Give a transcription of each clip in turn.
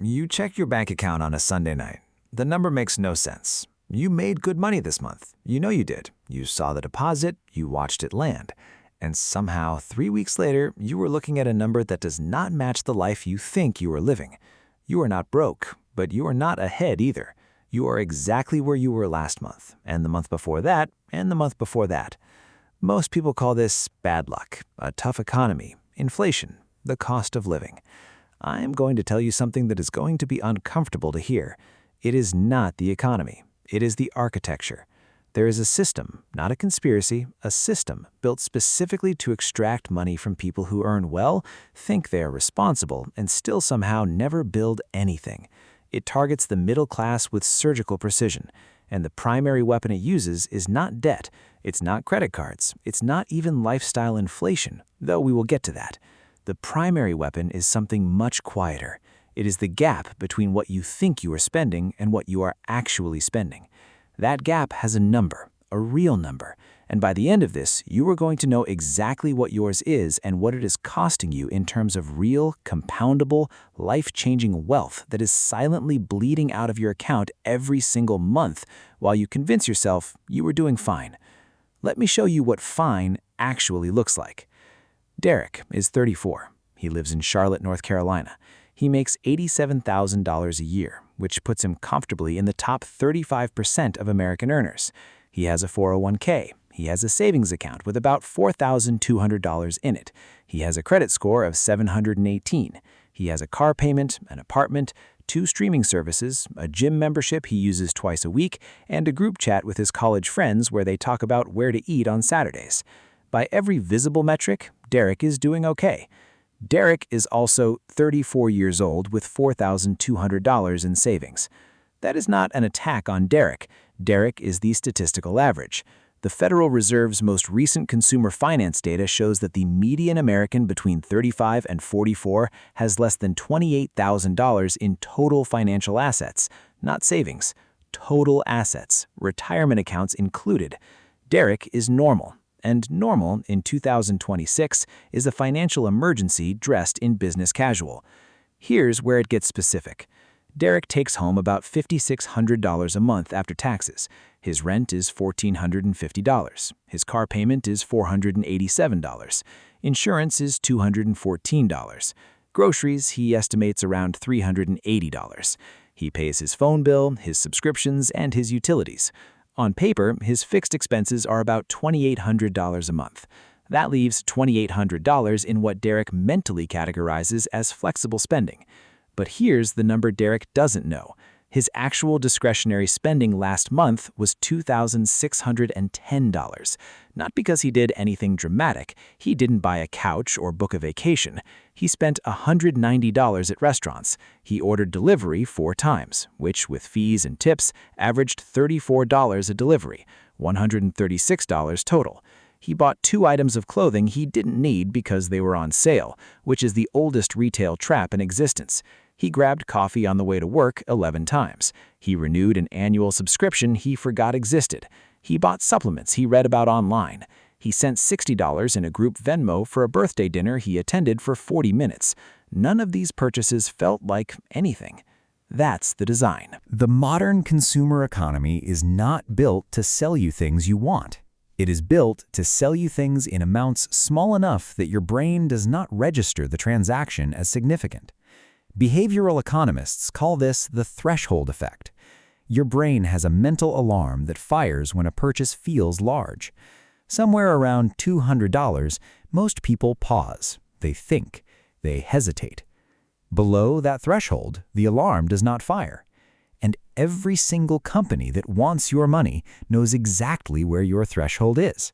You check your bank account on a Sunday night. The number makes no sense. You made good money this month. You know you did. You saw the deposit, you watched it land. And somehow, 3 weeks later, you were looking at a number that does not match the life you think you are living. You are not broke, but you are not ahead either. You are exactly where you were last month, and the month before that, and the month before that. Most people call this bad luck, a tough economy, inflation, the cost of living. I am going to tell you something that is going to be uncomfortable to hear. It is not the economy. It is the architecture. There is a system, not a conspiracy, a system built specifically to extract money from people who earn well, think they are responsible, and still somehow never build anything. It targets the middle class with surgical precision, and the primary weapon it uses is not debt, it's not credit cards, it's not even lifestyle inflation, though we will get to that. The primary weapon is something much quieter. It is the gap between what you think you are spending and what you are actually spending. That gap has a number, a real number, and by the end of this, you are going to know exactly what yours is and what it is costing you in terms of real, compoundable, life-changing wealth that is silently bleeding out of your account every single month while you convince yourself you are doing fine. Let me show you what fine actually looks like. Derek is 34. He lives in Charlotte, North Carolina. He makes $87,000 a year, which puts him comfortably in the top 35% of American earners. He has a 401k. He has a savings account with about $4,200 in it. He has a credit score of 718. He has a car payment, an apartment, 2 streaming services, a gym membership he uses twice a week, and a group chat with his college friends where they talk about where to eat on Saturdays. By every visible metric, Derek is doing okay. Derek is also 34 years old with $4,200 in savings. That is not an attack on Derek. Derek is the statistical average. The Federal Reserve's most recent consumer finance data shows that the median American between 35 and 44 has less than $28,000 in total financial assets, not savings, total assets, retirement accounts included. Derek is normal. And normal in 2026 is a financial emergency dressed in business casual. Here's where it gets specific. Derek takes home about $5,600 a month after taxes. His rent is $1,450. His car payment is $487. Insurance is $214. Groceries he estimates around $380. He pays his phone bill, his subscriptions, and his utilities. On paper, his fixed expenses are about $2,800 a month. That leaves $2,800 in what Derek mentally categorizes as flexible spending. But here's the number Derek doesn't know. His actual discretionary spending last month was $2,610. Not because he did anything dramatic. He didn't buy a couch or book a vacation. He spent $190 at restaurants. He ordered delivery 4 times, which, with fees and tips, averaged $34 a delivery, $136 total. He bought 2 items of clothing he didn't need because they were on sale, which is the oldest retail trap in existence. He grabbed coffee on the way to work 11 times. He renewed an annual subscription he forgot existed. He bought supplements he read about online. He sent $60 in a group Venmo for a birthday dinner he attended for 40 minutes. None of these purchases felt like anything. That's the design. The modern consumer economy is not built to sell you things you want. It is built to sell you things in amounts small enough that your brain does not register the transaction as significant. Behavioral economists call this the threshold effect. Your brain has a mental alarm that fires when a purchase feels large. Somewhere around $200, most people pause, they think, they hesitate. Below that threshold, the alarm does not fire. And every single company that wants your money knows exactly where your threshold is.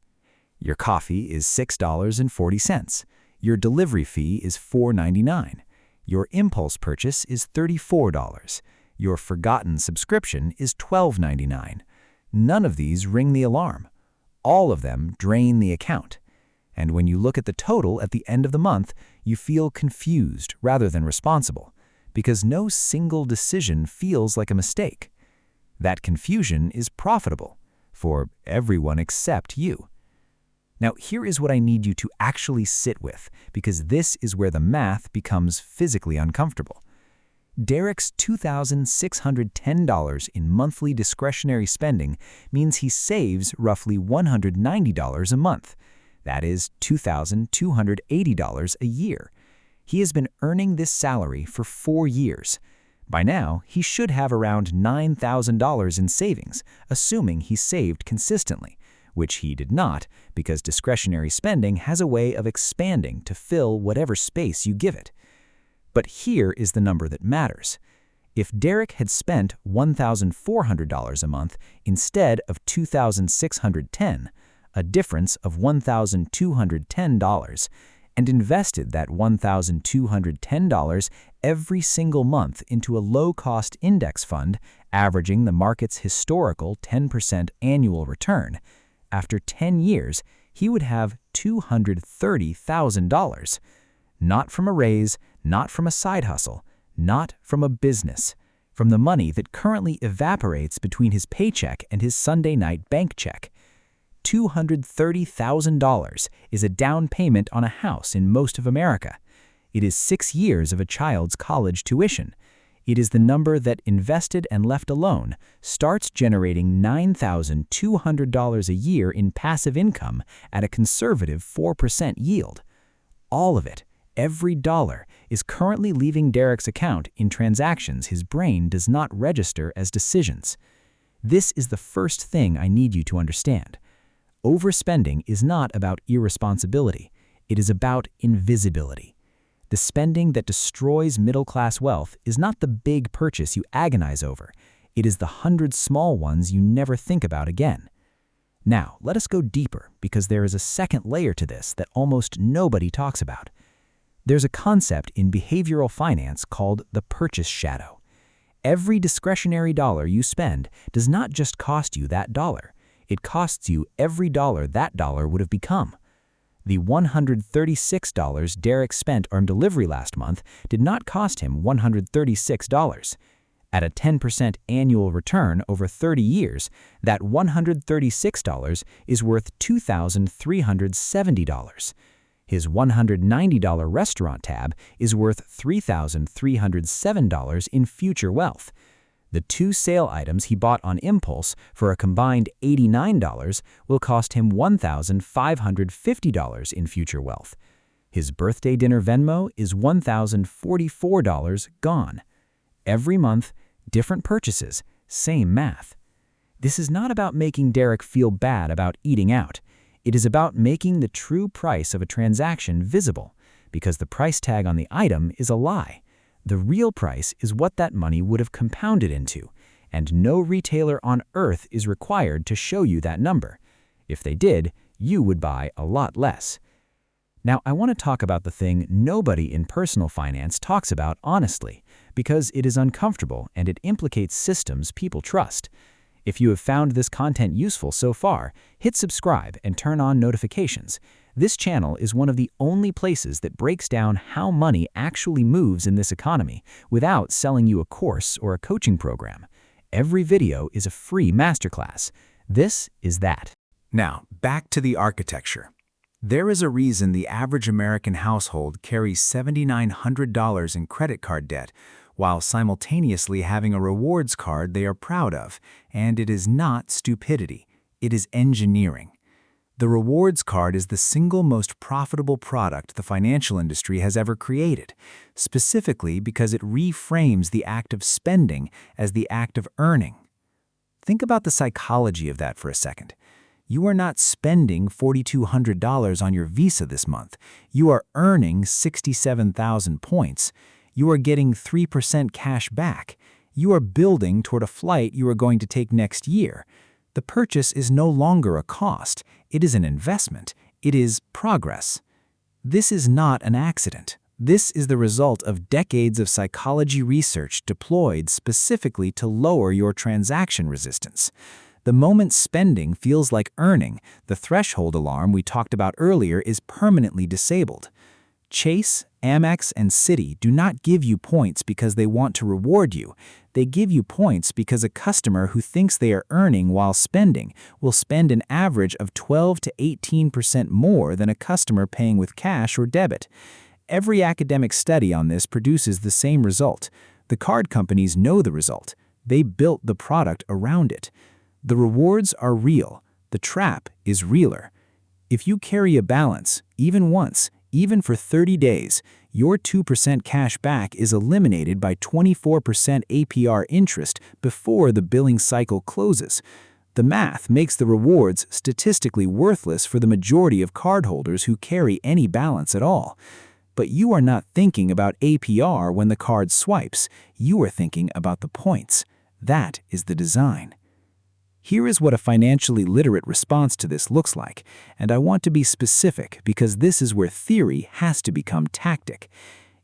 Your coffee is $6.40. Your delivery fee is $4.99. Your impulse purchase is $34. Your forgotten subscription is $12.99. None of these ring the alarm. All of them drain the account. And when you look at the total at the end of the month, you feel confused rather than responsible, because no single decision feels like a mistake. That confusion is profitable for everyone except you. Now, here is what I need you to actually sit with, because this is where the math becomes physically uncomfortable. Derek's $2,610 in monthly discretionary spending means he saves roughly $190 a month. That is $2,280 a year. He has been earning this salary for 4 years. By now, he should have around $9,000 in savings, assuming he saved consistently, which he did not because discretionary spending has a way of expanding to fill whatever space you give it. But here is the number that matters. If Derek had spent $1,400 a month instead of $2,610, a difference of $1,210, and invested that $1,210 every single month into a low-cost index fund, averaging the market's historical 10% annual return, after 10 years, he would have $230,000. Not from a raise, not from a side hustle, not from a business, from the money that currently evaporates between his paycheck and his Sunday night bank check. $230,000 is a down payment on a house in most of America. It is 6 years of a child's college tuition. It is the number that, invested and left alone, starts generating $9,200 a year in passive income at a conservative 4% yield. All of it, every dollar, is currently leaving Derek's account in transactions his brain does not register as decisions. This is the first thing I need you to understand. Overspending is not about irresponsibility. It is about invisibility. The spending that destroys middle-class wealth is not the big purchase you agonize over. It is the 100 small ones you never think about again. Now, let us go deeper because there is a second layer to this that almost nobody talks about. There's a concept in behavioral finance called the purchase shadow. Every discretionary dollar you spend does not just cost you that dollar. It costs you every dollar that dollar would have become. The $136 Derek spent on delivery last month did not cost him $136. At a 10% annual return over 30 years, that $136 is worth $2,370. His $190 restaurant tab is worth $3,307 in future wealth. The 2 sale items he bought on impulse for a combined $89 will cost him $1,550 in future wealth. His birthday dinner Venmo is $1,044 gone. Every month, different purchases, same math. This is not about making Derek feel bad about eating out. It is about making the true price of a transaction visible, because the price tag on the item is a lie. The real price is what that money would have compounded into, and no retailer on earth is required to show you that number. If they did, you would buy a lot less. Now, I want to talk about the thing nobody in personal finance talks about honestly, because it is uncomfortable and it implicates systems people trust. If you have found this content useful so far, hit subscribe and turn on notifications. This channel is one of the only places that breaks down how money actually moves in this economy without selling you a course or a coaching program. Every video is a free masterclass. This is that. Now, back to the architecture. There is a reason the average American household carries $7,900 in credit card debt, while simultaneously having a rewards card they are proud of, and it is not stupidity. It is engineering. The rewards card is the single most profitable product the financial industry has ever created, specifically because it reframes the act of spending as the act of earning. Think about the psychology of that for a second. You are not spending $4,200 on your Visa this month. You are earning 67,000 points. You are getting 3% cash back. You are building toward a flight you are going to take next year. The purchase is no longer a cost. It is an investment. It is progress. This is not an accident. This is the result of decades of psychology research deployed specifically to lower your transaction resistance. The moment spending feels like earning, the threshold alarm we talked about earlier is permanently disabled. Chase, Amex, and Citi do not give you points because they want to reward you. They give you points because a customer who thinks they are earning while spending will spend an average of 12 to 18% more than a customer paying with cash or debit. Every academic study on this produces the same result. The card companies know the result. They built the product around it. The rewards are real. The trap is realer. If you carry a balance, even once, even for 30 days, your 2% cash back is eliminated by 24% APR interest before the billing cycle closes. The math makes the rewards statistically worthless for the majority of cardholders who carry any balance at all. But you are not thinking about APR when the card swipes. You are thinking about the points. That is the design. Here is what a financially literate response to this looks like, and I want to be specific because this is where theory has to become tactic.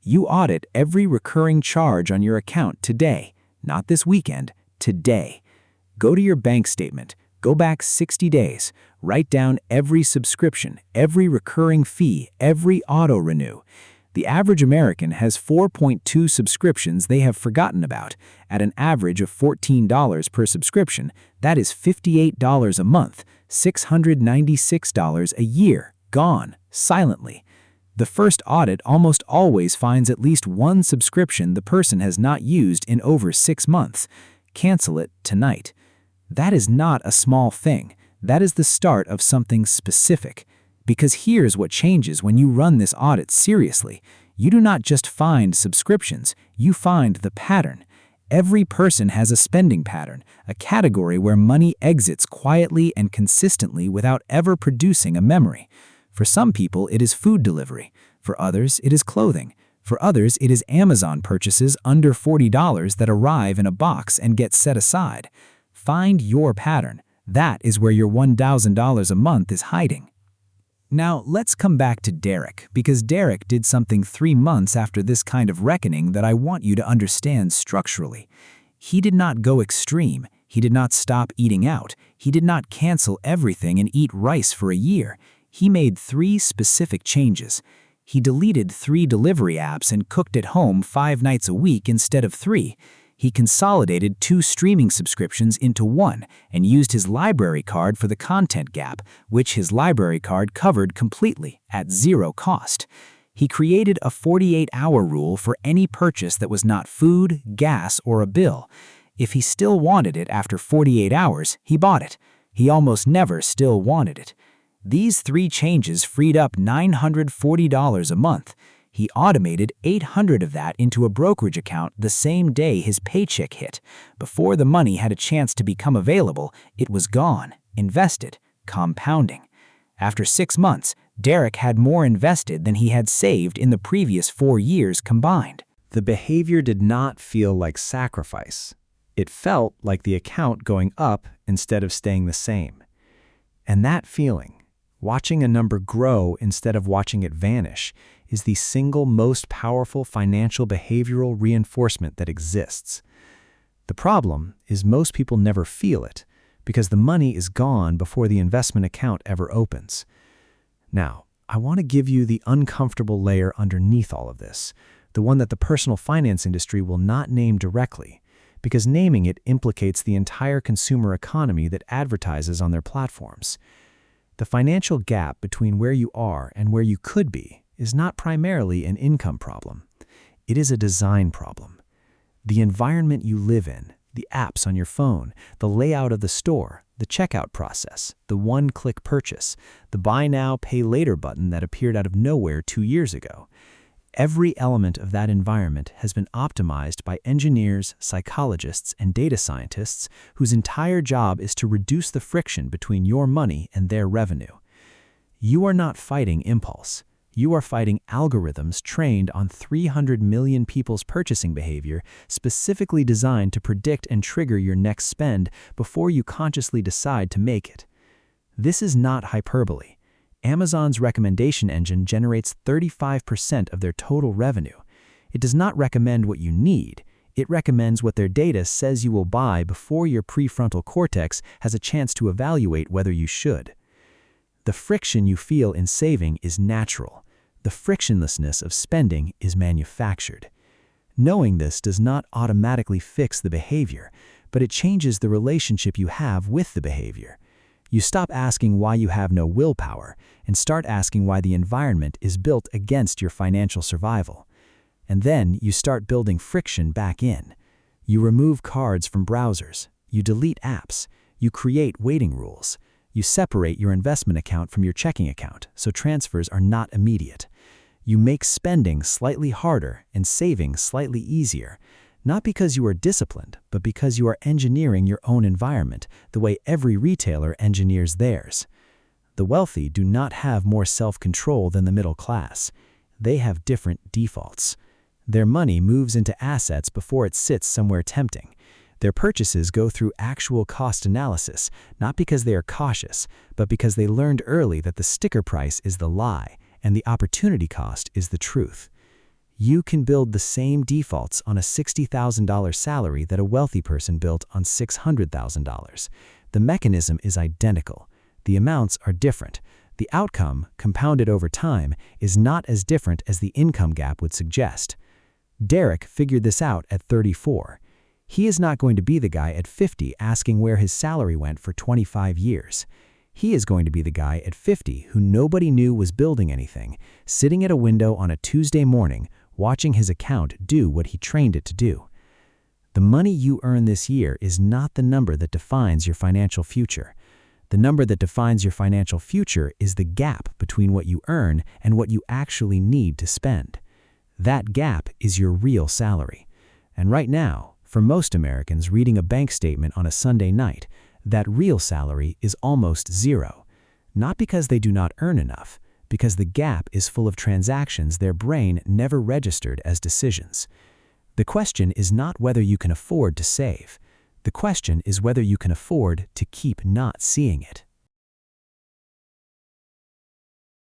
You audit every recurring charge on your account today, not this weekend, today. Go to your bank statement, go back 60 days, write down every subscription, every recurring fee, every auto-renew. The average American has 4.2 subscriptions they have forgotten about. At an average of $14 per subscription, that is $58 a month, $696 a year, gone, silently. The first audit almost always finds at least one subscription the person has not used in over 6 months. Cancel it tonight. That is not a small thing. That is the start of something specific. Because here's what changes when you run this audit seriously. You do not just find subscriptions, you find the pattern. Every person has a spending pattern, a category where money exits quietly and consistently without ever producing a memory. For some people, it is food delivery. For others, it is clothing. For others, it is Amazon purchases under $40 that arrive in a box and get set aside. Find your pattern. That is where your $1,000 a month is hiding. Now, let's come back to Derek, because Derek did something 3 months after this kind of reckoning that I want you to understand structurally. He did not go extreme. He did not stop eating out. He did not cancel everything and eat rice for a year. He made 3 specific changes. He deleted 3 delivery apps and cooked at home 5 nights a week instead of 3. He consolidated 2 streaming subscriptions into 1 and used his library card for the content gap, which his library card covered completely at 0 cost. He created a 48-hour rule for any purchase that was not food, gas, or a bill. If he still wanted it after 48 hours, he bought it. He almost never still wanted it. These 3 changes freed up $940 a month. He automated $800 of that into a brokerage account the same day his paycheck hit. Before the money had a chance to become available, it was gone, invested, compounding. After 6 months, Derek had more invested than he had saved in the previous 4 years combined. The behavior did not feel like sacrifice. It felt like the account going up instead of staying the same. And that feeling, watching a number grow instead of watching it vanish, is the single most powerful financial behavioral reinforcement that exists. The problem is most people never feel it because the money is gone before the investment account ever opens. Now, I want to give you the uncomfortable layer underneath all of this, the one that the personal finance industry will not name directly, because naming it implicates the entire consumer economy that advertises on their platforms. The financial gap between where you are and where you could be is not primarily an income problem. It is a design problem. The environment you live in, the apps on your phone, the layout of the store, the checkout process, the one-click purchase, the buy now, pay later button that appeared out of nowhere 2 years ago. Every element of that environment has been optimized by engineers, psychologists, and data scientists whose entire job is to reduce the friction between your money and their revenue. You are not fighting impulse. You are fighting algorithms trained on 300 million people's purchasing behavior, specifically designed to predict and trigger your next spend before you consciously decide to make it. This is not hyperbole. Amazon's recommendation engine generates 35% of their total revenue. It does not recommend what you need. It recommends what their data says you will buy before your prefrontal cortex has a chance to evaluate whether you should. The friction you feel in saving is natural. The frictionlessness of spending is manufactured. Knowing this does not automatically fix the behavior, but it changes the relationship you have with the behavior. You stop asking why you have no willpower and start asking why the environment is built against your financial survival. And then you start building friction back in. You remove cards from browsers. You delete apps. You create waiting rules. You separate your investment account from your checking account so transfers are not immediate. You make spending slightly harder and saving slightly easier, not because you are disciplined, but because you are engineering your own environment the way every retailer engineers theirs. The wealthy do not have more self-control than the middle class. They have different defaults. Their money moves into assets before it sits somewhere tempting. Their purchases go through actual cost analysis, not because they are cautious, but because they learned early that the sticker price is the lie and the opportunity cost is the truth. You can build the same defaults on a $60,000 salary that a wealthy person built on $600,000. The mechanism is identical. The amounts are different. The outcome, compounded over time, is not as different as the income gap would suggest. Derek figured this out at 34. He is not going to be the guy at 50 asking where his salary went for 25 years. He is going to be the guy at 50 who nobody knew was building anything, sitting at a window on a Tuesday morning, watching his account do what he trained it to do. The money you earn this year is not the number that defines your financial future. The number that defines your financial future is the gap between what you earn and what you actually need to spend. That gap is your real salary. And right now, for most Americans reading a bank statement on a Sunday night, that real salary is almost zero. Not because they do not earn enough, because the gap is full of transactions their brain never registered as decisions. The question is not whether you can afford to save. The question is whether you can afford to keep not seeing it.